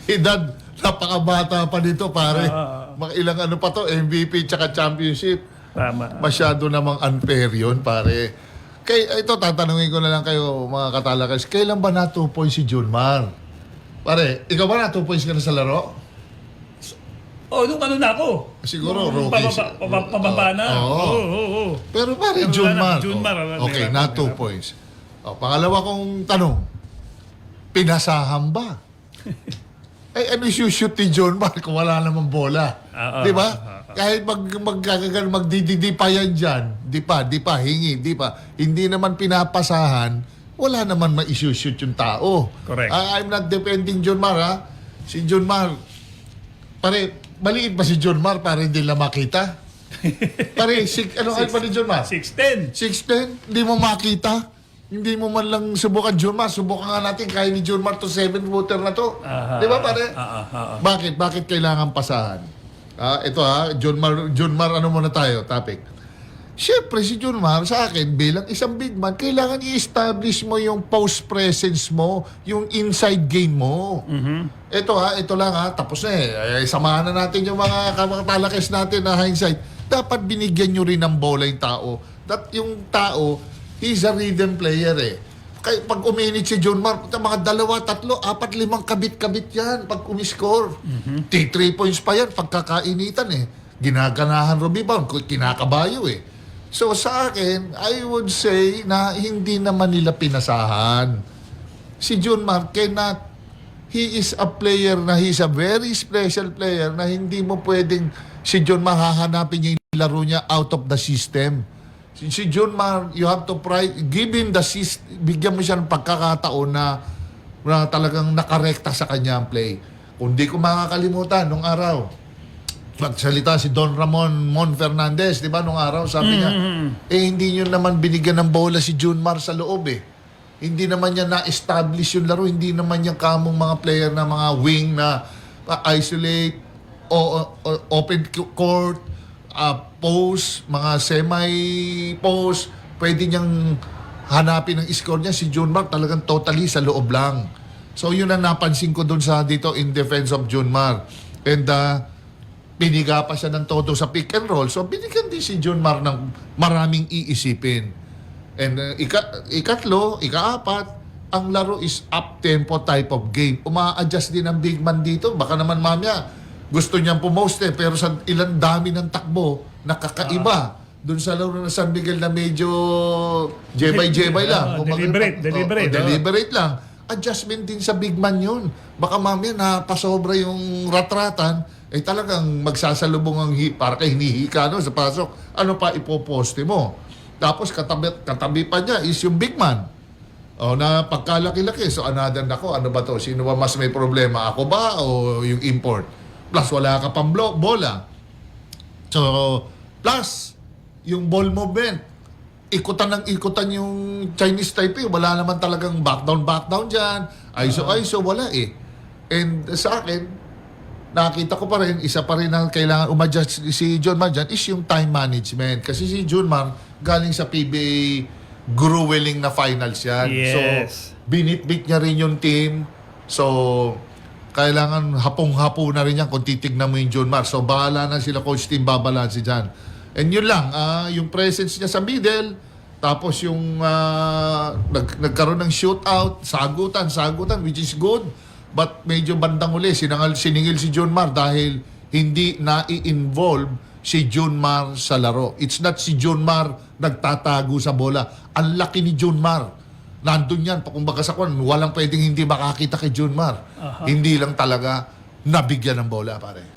edad, napakabata pa dito, pare. Mga ilang ano pa to, MVP tsaka championship. Tama. Masyado namang unfair yun, pare. Ito, tatanungin ko na lang kayo, mga katalakas, kailan ba na 2 points si Junmar? Pare, ikaw ba na 2 points ka na sa laro? Nung ano na ako. Siguro, Nung rookies. pababa na. Oo. Pero pare, Pero Junmar. Junmar, Okay, na 2 points. Pangalawa kong tanong, pinasahan ba? Ano shoot ni Junmar kung wala namang bola? Di ba? Kahit magdididi pa yan dyan, di pa, hingi, di pa. Hindi naman pinapasahan, wala naman ma-shoot yung tao. Correct. I'm not defending Junmar, ha? Si Junmar, pare, maliit ba si Junmar para hindi lang makita? Pare, ano ba ni Junmar? 6'10". 6'10", hindi mo makita. Hindi mo man lang subukan Junmar. Subukan nga natin kaya ni Junmar to 7-footer na to. Di ba pare? Bakit? Bakit kailangan pasahan? Ito Junmar, ano muna tayo, topic. Siyempre si Junmar sa akin bilang isang big man, kailangan i-establish mo yung post presence mo, yung inside game mo. Ito lang tapos na samahan na natin yung mga talakes natin na hindsight. Dapat binigyan nyo rin ng bola yung tao. Yung tao, he's a rhythm player Kaya pag uminit si Junmar, mga 2, 3, 4, 5 kabit-kabit yan pag umiscore. 3 points pa yan pagkakainitan Ginaganahan rebound, kinakabayo So sa akin, I would say na hindi naman nila pinasahan. Si Junmar cannot, he is a player na he's a very special player na hindi mo pwedeng si Junmar hahanapin niya yung laro niya out of the system. Si Junmar, you have to give him the bigyan mo siya ng pagkakataon na talagang nakarekta sa kanya ang play. Kung di ko makakalimutan, nung araw, magsalita si Don Ramon Fernandez, di ba, nung araw, sabi niya, hindi nyo naman binigyan ng bola si Junmar sa loob Hindi naman niya na-establish yung laro, hindi naman niya kamong mga player na mga wing na isolate, open court, post, mga semi-post, pwede niyang hanapin ang score niya. Si Junmar talagang totally sa loob lang. So yun ang napansin ko dun dito in defense of Junmar. And piniga pa siya ng todo sa pick and roll. So binigyan din si Junmar ng maraming iisipin. And ikatlo, ikaapat, ang laro is up-tempo type of game. Uma-adjust din ang big man dito. Baka naman mamaya gusto niyang pumoste pero sa ilang dami ng takbo nakakaiba doon sa laro ng San Miguel na medyo jebay lang. Deliberate lang. Adjustment din sa big man yun. Baka mamaya napasobra yung ratratan talagang magsasalubong ang para kay hinihika sa pasok. Ano pa ipoposte mo? Tapos katabi pa niya is yung big man. Na pagkalaki-laki. So another nako, ano ba to? Sino ba mas may problema? Ako ba o yung import? Plus, wala ka pang bola. So, plus, yung ball movement. Ikutan yung Chinese Taipei. Wala naman talagang back down dyan. ISO, wala And sa akin, nakita ko pa rin, isa pa rin na kailangan umadjust si Junmar dyan is yung time management. Kasi si Junmar, galing sa PBA grueling na finals yan. Yes. So, binitbit niya rin yung team. So, kailangan hapong-hapo na rin yan kung titignan mo yung Junmar. So, bahala na sila coach team babalansi dyan. And yun lang, yung presence niya sa middle, tapos yung nagkaroon ng shootout, sagutan, which is good. But medyo bandang uli, siningil si Junmar dahil hindi na-i-involve si Junmar sa laro. It's not si Junmar nagtatago sa bola. Ang laki ni Junmar. Nandun yan, kumbaga sa walang pwedeng hindi makakita kay Junmar. Hindi lang talaga nabigyan ng bola, pare.